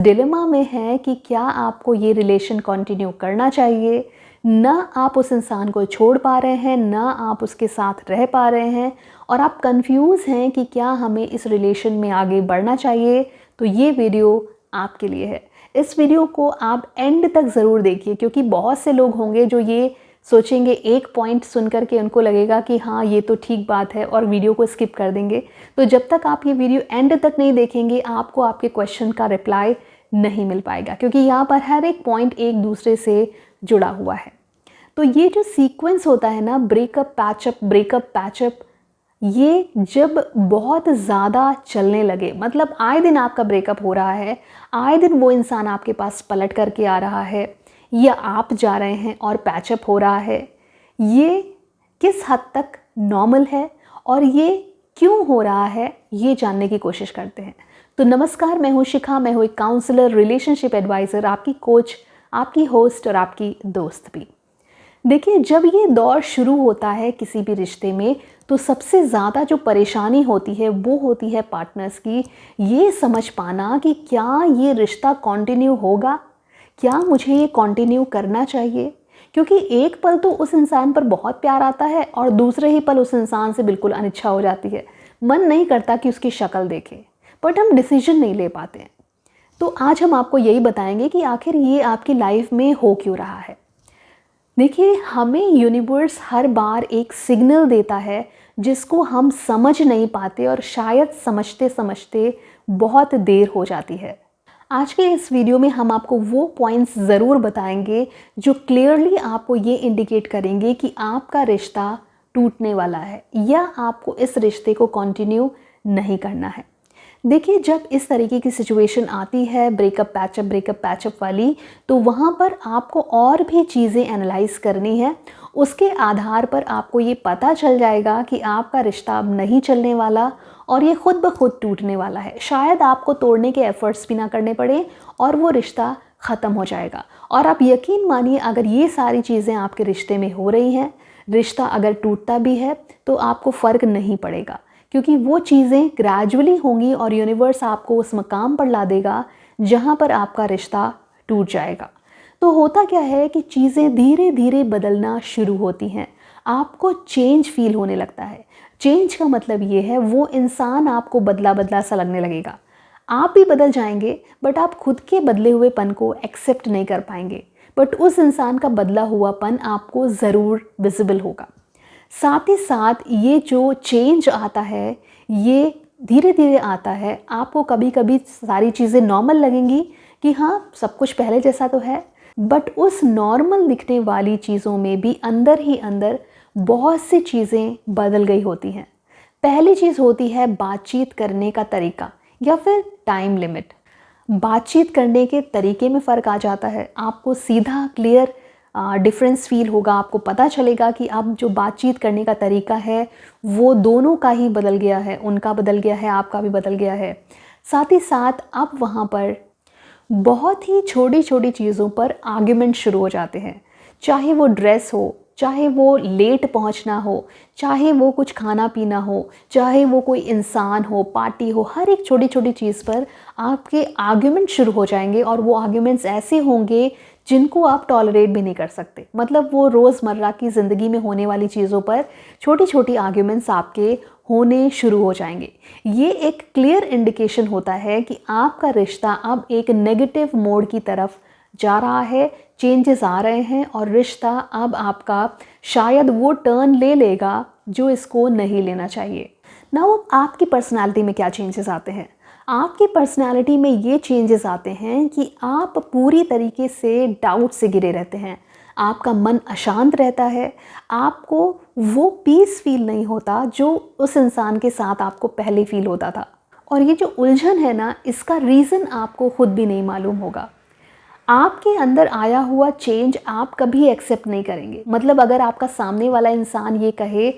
Dilemma में हैं कि क्या आपको ये रिलेशन कंटिन्यू करना चाहिए। ना आप उस इंसान को छोड़ पा रहे हैं, ना आप उसके साथ रह पा रहे हैं और आप कंफ्यूज हैं कि क्या हमें इस रिलेशन में आगे बढ़ना चाहिए। तो ये वीडियो आपके लिए है। इस वीडियो को आप एंड तक ज़रूर देखिए, क्योंकि बहुत से लोग होंगे जो ये सोचेंगे, एक पॉइंट सुन कर के उनको लगेगा कि हाँ ये तो ठीक बात है, और वीडियो को स्किप कर देंगे। तो जब तक आप ये वीडियो एंड तक नहीं देखेंगे, आपको आपके क्वेश्चन का रिप्लाई नहीं मिल पाएगा, क्योंकि यहाँ पर हर एक पॉइंट एक दूसरे से जुड़ा हुआ है। तो ये जो सीक्वेंस होता है ना, ब्रेकअप पैचअप, ये जब बहुत ज़्यादा चलने लगे, मतलब आए दिन आपका ब्रेकअप हो रहा है, आए दिन वो इंसान आपके पास पलट करके आ रहा है, या आप जा रहे हैं और पैचअप हो रहा है, ये किस हद तक नॉर्मल है और ये क्यों हो रहा है, ये जानने की कोशिश करते हैं। तो नमस्कार, मैं हूँ शिखा, मैं हूँ एक काउंसलर, रिलेशनशिप एडवाइज़र, आपकी कोच, आपकी होस्ट और आपकी दोस्त भी। देखिए, जब ये दौर शुरू होता है किसी भी रिश्ते में, तो सबसे ज़्यादा जो परेशानी होती है वो होती है पार्टनर्स की, ये समझ पाना कि क्या ये रिश्ता कंटिन्यू होगा, क्या मुझे ये कंटिन्यू करना चाहिए। क्योंकि एक पल तो उस इंसान पर बहुत प्यार आता है और दूसरे ही पल उस इंसान से बिल्कुल अनिच्छा हो जाती है, मन नहीं करता कि उसकी शक्ल देखें, बट हम डिसीजन नहीं ले पाते हैं। तो आज हम आपको यही बताएंगे कि आखिर ये आपकी लाइफ में हो क्यों रहा है। देखिए, हमें यूनिवर्स हर बार एक सिग्नल देता है जिसको हम समझ नहीं पाते, और शायद समझते समझते बहुत देर हो जाती है। आज के इस वीडियो में हम आपको वो पॉइंट्स ज़रूर बताएंगे जो क्लियरली आपको ये इंडिकेट करेंगे कि आपका रिश्ता टूटने वाला है या आपको इस रिश्ते को कंटिन्यू नहीं करना है। देखिए, जब इस तरीके की सिचुएशन आती है ब्रेकअप पैचअप वाली, तो वहाँ पर आपको और भी चीज़ें एनालाइज करनी है। उसके आधार पर आपको ये पता चल जाएगा कि आपका रिश्ता अब नहीं चलने वाला और ये खुद ब खुद टूटने वाला है। शायद आपको तोड़ने के एफर्ट्स भी ना करने पड़े और वो रिश्ता ख़त्म हो जाएगा। और आप यकीन मानिए, अगर ये सारी चीज़ें आपके रिश्ते में हो रही हैं, रिश्ता अगर टूटता भी है तो आपको फ़र्क नहीं पड़ेगा, क्योंकि वो चीज़ें ग्रेजुअली होंगी और यूनिवर्स आपको उस मकाम पर ला देगा जहाँ पर आपका रिश्ता टूट जाएगा। तो होता क्या है कि चीज़ें धीरे धीरे बदलना शुरू होती हैं, आपको चेंज फील होने लगता है। चेंज का मतलब ये है, वो इंसान आपको बदला बदला सा लगने लगेगा। आप भी बदल जाएंगे, बट आप खुद के बदले हुए पन को एक्सेप्ट नहीं कर पाएंगे, बट उस इंसान का बदला हुआ पन आपको ज़रूर विजिबल होगा। साथ ही साथ ये जो चेंज आता है, ये धीरे धीरे आता है। आपको कभी कभी सारी चीज़ें नॉर्मल लगेंगी कि हाँ सब कुछ पहले जैसा तो है, बट उस नॉर्मल दिखने वाली चीज़ों में भी अंदर ही अंदर बहुत सी चीज़ें बदल गई होती हैं। पहली चीज़ होती है बातचीत करने का तरीका या फिर टाइम लिमिट। बातचीत करने के तरीके में फ़र्क आ जाता है, आपको सीधा क्लियर डिफरेंस फील होगा। आपको पता चलेगा कि अब जो बातचीत करने का तरीका है वो दोनों का ही बदल गया है, उनका बदल गया है, आपका भी बदल गया है। साथ ही साथ अब वहाँ पर बहुत ही छोटी छोटी चीज़ों पर आर्ग्यूमेंट शुरू हो जाते हैं, चाहे वो ड्रेस हो, चाहे वो लेट पहुंचना हो, चाहे वो कुछ खाना पीना हो, चाहे वो कोई इंसान हो, पार्टी हो, हर एक छोटी छोटी चीज़ पर आपके आर्ग्यूमेंट शुरू हो जाएंगे। और वो आर्ग्यूमेंट्स ऐसे होंगे जिनको आप टॉलरेट भी नहीं कर सकते। मतलब वो रोज़मर्रा की ज़िंदगी में होने वाली चीज़ों पर छोटी छोटी आर्ग्यूमेंट्स आपके होने शुरू हो जाएंगे। ये एक क्लियर इंडिकेशन होता है कि आपका रिश्ता अब एक नेगेटिव मोड की तरफ जा रहा है, चेंजेस आ रहे हैं और रिश्ता अब आपका शायद वो टर्न ले लेगा जो इसको नहीं लेना चाहिए। नाउ, अब आपकी पर्सनालिटी में क्या चेंजेस आते हैं? आपकी पर्सनालिटी में ये चेंजेस आते हैं कि आप पूरी तरीके से डाउट से घिरे रहते हैं, आपका मन अशांत रहता है, आपको वो पीस फील नहीं होता जो उस इंसान के साथ आपको पहले फील होता था। और ये जो उलझन है ना, इसका रीज़न आपको खुद भी नहीं मालूम होगा। आपके अंदर आया हुआ चेंज आप कभी एक्सेप्ट नहीं करेंगे। मतलब अगर आपका सामने वाला इंसान ये कहे,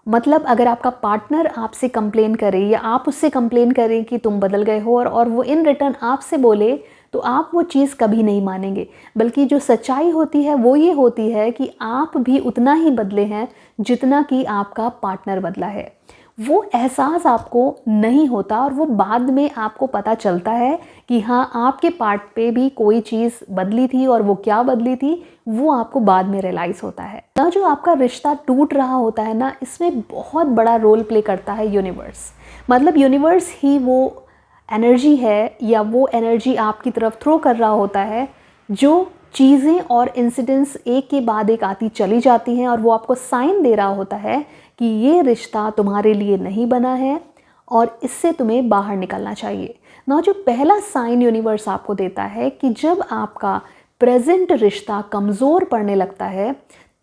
मतलब अगर आपका पार्टनर आपसे कंप्लेन करे या आप उससे कंप्लेन करें कि तुम बदल गए हो, और वो इन रिटर्न आपसे बोले, तो आप वो चीज़ कभी नहीं मानेंगे। बल्कि जो सच्चाई होती है वो ये होती है कि आप भी उतना ही बदले हैं जितना कि आपका पार्टनर बदला है। वो एहसास आपको नहीं होता और वो बाद में आपको पता चलता है कि हाँ, आपके पार्ट पे भी कोई चीज़ बदली थी और वो क्या बदली थी वो आपको बाद में रियलाइज़ होता है ना। जो आपका रिश्ता टूट रहा होता है ना, इसमें बहुत बड़ा रोल प्ले करता है यूनिवर्स। मतलब यूनिवर्स ही वो एनर्जी है या वो एनर्जी आपकी तरफ थ्रो कर रहा होता है, जो चीज़ें और इंसिडेंट्स एक के बाद एक आती चली जाती हैं और वो आपको साइन दे रहा होता है कि ये रिश्ता तुम्हारे लिए नहीं बना है और इससे तुम्हें बाहर निकलना चाहिए ना। जो पहला साइन यूनिवर्स आपको देता है कि जब आपका प्रेजेंट रिश्ता कमज़ोर पड़ने लगता है,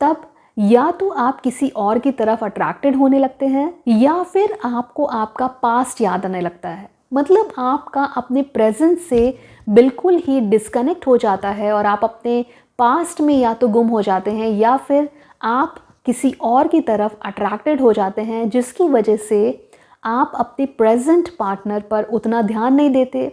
तब या तो आप किसी और की तरफ अट्रैक्टेड होने लगते हैं या फिर आपको आपका पास्ट याद आने लगता है। मतलब आपका अपने प्रेजेंट से बिल्कुल ही डिस्कनेक्ट हो जाता है और आप अपने पास्ट में या तो गुम हो जाते हैं या फिर आप किसी और की तरफ अट्रैक्टेड हो जाते हैं, जिसकी वजह से आप अपने प्रेजेंट पार्टनर पर उतना ध्यान नहीं देते,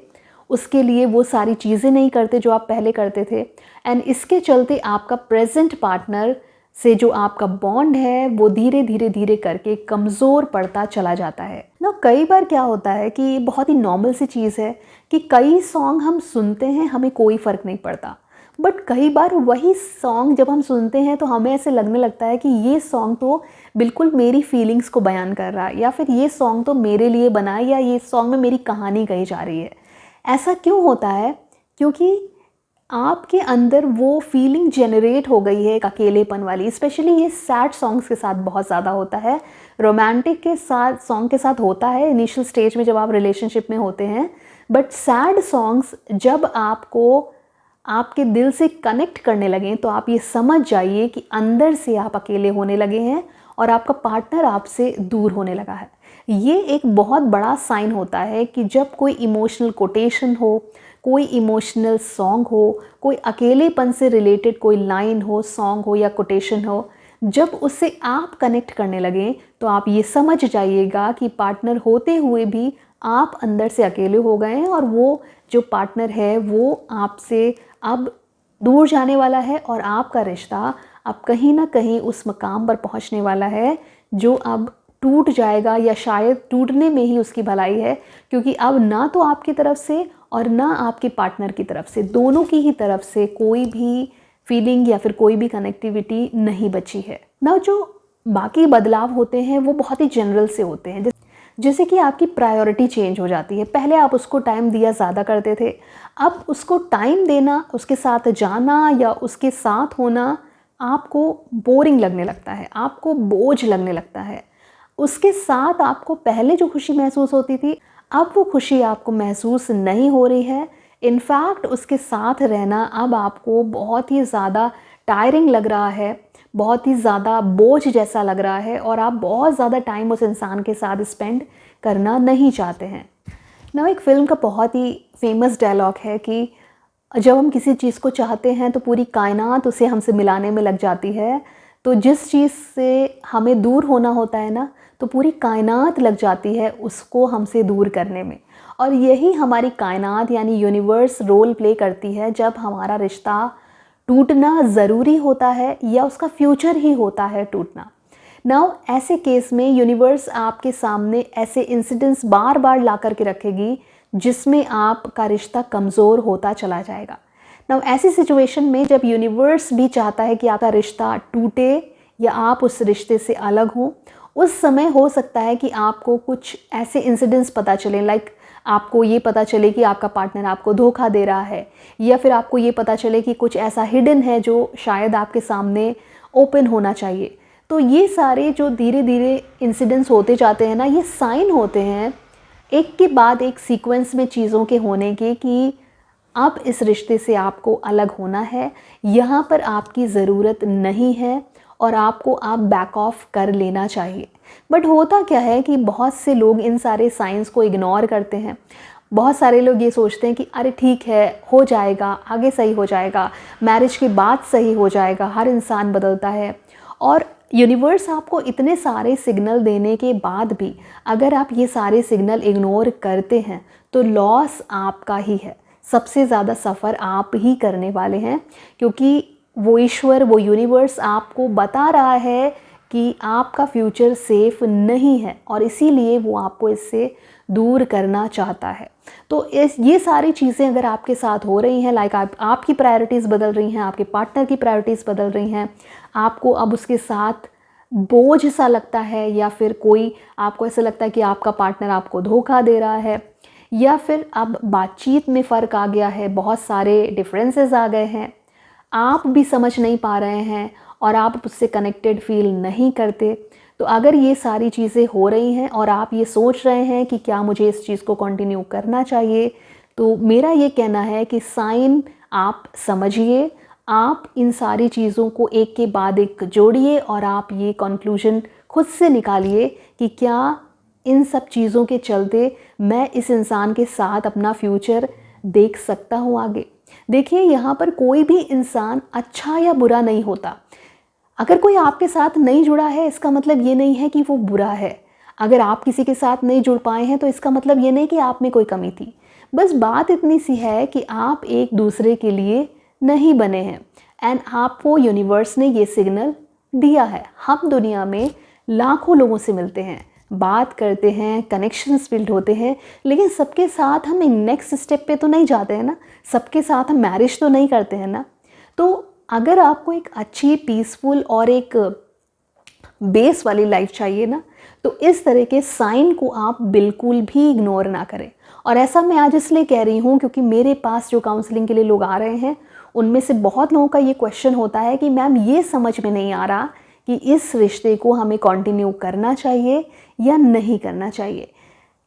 उसके लिए वो सारी चीज़ें नहीं करते जो आप पहले करते थे। एंड इसके चलते आपका प्रेजेंट पार्टनर से जो आपका बॉन्ड है वो धीरे धीरे धीरे करके कमज़ोर पड़ता चला जाता है ना। कई बार क्या होता है कि बहुत ही नॉर्मल सी चीज़ है कि कई सॉन्ग हम सुनते हैं, हमें कोई फ़र्क नहीं पड़ता, बट कई बार वही सॉन्ग जब हम सुनते हैं तो हमें ऐसे लगने लगता है कि ये सॉन्ग तो बिल्कुल मेरी फीलिंग्स को बयान कर रहा है, या फिर ये सॉन्ग तो मेरे लिए बना है, या ये सॉन्ग में मेरी कहानी कही जा रही है। ऐसा क्यों होता है? क्योंकि आपके अंदर वो फीलिंग जनरेट हो गई है एक अकेलेपन वाली। स्पेशली ये सैड सॉन्ग्स के साथ बहुत ज़्यादा होता है, रोमांटिक के साथ सॉन्ग के साथ होता है इनिशियल स्टेज में जब आप रिलेशनशिप में होते हैं, बट सैड सॉन्ग्स जब आपको आपके दिल से कनेक्ट करने लगें तो आप ये समझ जाइए कि अंदर से आप अकेले होने लगे हैं और आपका पार्टनर आपसे दूर होने लगा है। ये एक बहुत बड़ा साइन होता है कि जब कोई इमोशनल कोटेशन हो, कोई इमोशनल सॉन्ग हो, कोई अकेलेपन से रिलेटेड कोई लाइन हो, सॉन्ग हो या कोटेशन हो, जब उससे आप कनेक्ट करने लगें तो आप ये समझ जाइएगा कि पार्टनर होते हुए भी आप अंदर से अकेले हो गए हैं और वो जो पार्टनर है वो आपसे अब दूर जाने वाला है और आपका रिश्ता अब कहीं ना कहीं उस मकाम पर पहुंचने वाला है जो अब टूट जाएगा, या शायद टूटने में ही उसकी भलाई है, क्योंकि अब ना तो आपकी तरफ से और ना आपके पार्टनर की तरफ से, दोनों की ही तरफ से कोई भी फीलिंग या फिर कोई भी कनेक्टिविटी नहीं बची है ना। जो बाकी बदलाव होते हैं वो बहुत ही जनरल से होते हैं, जैसे कि आपकी प्रायोरिटी चेंज हो जाती है। पहले आप उसको टाइम दिया ज़्यादा करते थे, अब उसको टाइम देना, उसके साथ जाना या उसके साथ होना आपको बोरिंग लगने लगता है, आपको बोझ लगने लगता है। उसके साथ आपको पहले जो खुशी महसूस होती थी, अब वो खुशी आपको महसूस नहीं हो रही है। इनफैक्ट उसके साथ रहना अब आपको बहुत ही ज़्यादा टायरिंग लग रहा है, बहुत ही ज़्यादा बोझ जैसा लग रहा है और आप बहुत ज़्यादा टाइम उस इंसान के साथ स्पेंड करना नहीं चाहते हैं ना। एक फ़िल्म का बहुत ही फेमस डायलॉग है कि जब हम किसी चीज़ को चाहते हैं तो पूरी कायनात उसे हमसे मिलाने में लग जाती है, तो जिस चीज़ से हमें दूर होना होता है ना, तो पूरी कायनात लग जाती है उसको हमसे दूर करने में। और यही हमारी कायनात यानी यूनिवर्स रोल प्ले करती है जब हमारा रिश्ता टूटना ज़रूरी होता है या उसका फ्यूचर ही होता है टूटना। नाउ ऐसे केस में यूनिवर्स आपके सामने ऐसे इंसिडेंट्स बार बार ला कर के रखेगी जिसमें आपका रिश्ता कमज़ोर होता चला जाएगा। नाउ ऐसी सिचुएशन में जब यूनिवर्स भी चाहता है कि आपका रिश्ता टूटे या आप उस रिश्ते से अलग हों, उस समय हो सकता है कि आपको कुछ ऐसे इंसिडेंट्स पता चलें, लाइक आपको ये पता चले कि आपका पार्टनर आपको धोखा दे रहा है, या फिर आपको ये पता चले कि कुछ ऐसा हिडन है जो शायद आपके सामने ओपन होना चाहिए। तो ये सारे जो धीरे धीरे इंसिडेंट्स होते जाते हैं ना, ये साइन होते हैं एक के बाद एक सीक्वेंस में चीज़ों के होने के कि अब इस रिश्ते से आपको अलग होना है, यहाँ पर आपकी ज़रूरत नहीं है और आपको आप बैक ऑफ कर लेना चाहिए। बट होता क्या है कि बहुत से लोग इन सारे साइंस को इग्नोर करते हैं। बहुत सारे लोग ये सोचते हैं कि अरे ठीक है, हो जाएगा, आगे सही हो जाएगा, मैरिज के बाद सही हो जाएगा, हर इंसान बदलता है। और यूनिवर्स आपको इतने सारे सिग्नल देने के बाद भी अगर आप ये सारे सिग्नल इग्नोर करते हैं तो लॉस आपका ही है, सबसे ज़्यादा सफ़र आप ही करने वाले हैं, क्योंकि वो ईश्वर, वो यूनिवर्स आपको बता रहा है कि आपका फ्यूचर सेफ़ नहीं है और इसीलिए वो आपको इससे दूर करना चाहता है। तो ये सारी चीज़ें अगर आपके साथ हो रही हैं, लाइक आपकी प्रायोरिटीज़ बदल रही हैं, आपके पार्टनर की प्रायोरिटीज़ बदल रही हैं, आपको अब उसके साथ बोझ सा लगता है, या फिर कोई आपको ऐसा लगता है कि आपका पार्टनर आपको धोखा दे रहा है, या फिर अब बातचीत में फ़र्क आ गया है, बहुत सारे डिफरेंसेस आ गए हैं, आप भी समझ नहीं पा रहे हैं और आप उससे कनेक्टेड फील नहीं करते। तो अगर ये सारी चीज़ें हो रही हैं और आप ये सोच रहे हैं कि क्या मुझे इस चीज़ को कंटिन्यू करना चाहिए, तो मेरा ये कहना है कि साइन आप समझिए, आप इन सारी चीज़ों को एक के बाद एक जोड़िए और आप ये कंक्लूजन खुद से निकालिए कि क्या इन सब चीज़ों के चलते मैं इस इंसान के साथ अपना फ्यूचर देख सकता हूँ आगे। देखिए, यहाँ पर कोई भी इंसान अच्छा या बुरा नहीं होता। अगर कोई आपके साथ नहीं जुड़ा है, इसका मतलब ये नहीं है कि वो बुरा है। अगर आप किसी के साथ नहीं जुड़ पाए हैं, तो इसका मतलब ये नहीं कि आप में कोई कमी थी। बस बात इतनी सी है कि आप एक दूसरे के लिए नहीं बने हैं, एंड आपको यूनिवर्स ने ये सिग्नल दिया है। हम दुनिया में लाखों लोगों से मिलते हैं, बात करते हैं, कनेक्शंस बिल्ड होते हैं, लेकिन सबके साथ हम नेक्स्ट स्टेप पे तो नहीं जाते हैं ना, सबके साथ हम मैरिज तो नहीं करते हैं ना। तो अगर आपको एक अच्छी, पीसफुल और एक बेस वाली लाइफ चाहिए ना, तो इस तरह के साइन को आप बिल्कुल भी इग्नोर ना करें। और ऐसा मैं आज इसलिए कह रही हूँ क्योंकि मेरे पास जो काउंसलिंग के लिए लोग आ रहे हैं, उनमें से बहुत लोगों का ये क्वेश्चन होता है कि मैम ये समझ में नहीं आ रहा कि इस रिश्ते को हमें कंटिन्यू करना चाहिए या नहीं करना चाहिए,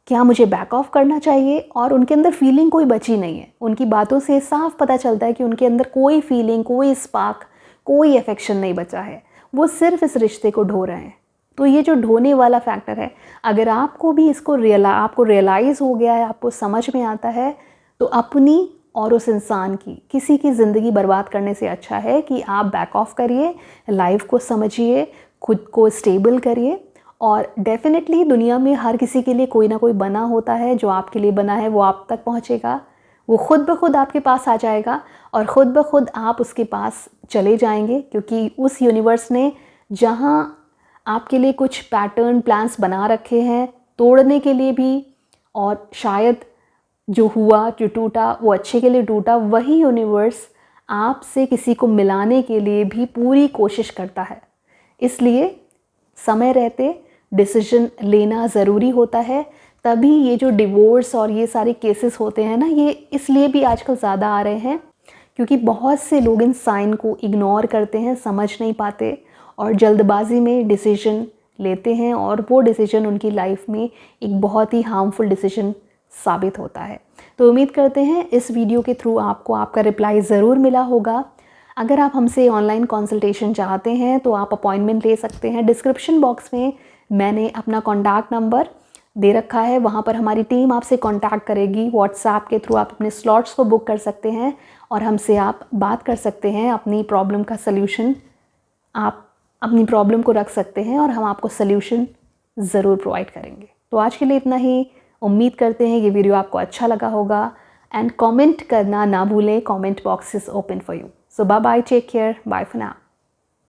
क्या मुझे बैक ऑफ करना चाहिए। और उनके अंदर फीलिंग कोई बची नहीं है, उनकी बातों से साफ पता चलता है कि उनके अंदर कोई फीलिंग, कोई स्पार्क, कोई अफेक्शन नहीं बचा है, वो सिर्फ इस रिश्ते को ढो रहे हैं। तो ये जो ढोने वाला फैक्टर है, अगर आपको भी इसको आपको रियलाइज़ हो गया है, आपको समझ में आता है, तो अपनी और उस इंसान की, किसी की ज़िंदगी बर्बाद करने से अच्छा है कि आप बैक ऑफ करिए, लाइफ को समझिए, खुद को स्टेबल करिए। और डेफिनेटली दुनिया में हर किसी के लिए कोई ना कोई बना होता है, जो आपके लिए बना है वो आप तक पहुंचेगा, वो खुद ब खुद आपके पास आ जाएगा और ख़ुद ब खुद आप उसके पास चले जाएंगे, क्योंकि उस यूनिवर्स ने जहां आपके लिए कुछ पैटर्न, प्लान्स बना रखे हैं तोड़ने के लिए भी, और शायद जो हुआ, जो टूटा वो अच्छे के लिए टूटा, वही यूनिवर्स आपसे किसी को मिलाने के लिए भी पूरी कोशिश करता है। इसलिए समय रहते डिसीजन लेना ज़रूरी होता है। तभी ये जो डिवोर्स और ये सारे केसेस होते हैं ना, ये इसलिए भी आजकल ज़्यादा आ रहे हैं क्योंकि बहुत से लोग इन साइन को इग्नोर करते हैं, समझ नहीं पाते और जल्दबाजी में डिसीजन लेते हैं, और वो डिसीजन उनकी लाइफ में एक बहुत ही हार्मफुल डिसीजन साबित होता है। तो उम्मीद करते हैं इस वीडियो के थ्रू आपको आपका रिप्लाई ज़रूर मिला होगा। अगर आप हमसे ऑनलाइन कंसल्टेशन चाहते हैं तो आप अपॉइंटमेंट ले सकते हैं। डिस्क्रिप्शन बॉक्स में मैंने अपना कॉन्टैक्ट नंबर दे रखा है, वहाँ पर हमारी टीम आपसे कांटेक्ट करेगी। व्हाट्सएप के थ्रू आप अपने स्लॉट्स को बुक कर सकते हैं और हमसे आप बात कर सकते हैं। अपनी प्रॉब्लम का सल्यूशन, आप अपनी प्रॉब्लम को रख सकते हैं और हम आपको सल्यूशन ज़रूर प्रोवाइड करेंगे। तो आज के लिए इतना ही। उम्मीद करते हैं ये वीडियो आपको अच्छा लगा होगा, एंड कमेंट करना ना भूलें। Comment box is open for you. So bye bye, take care, bye for now.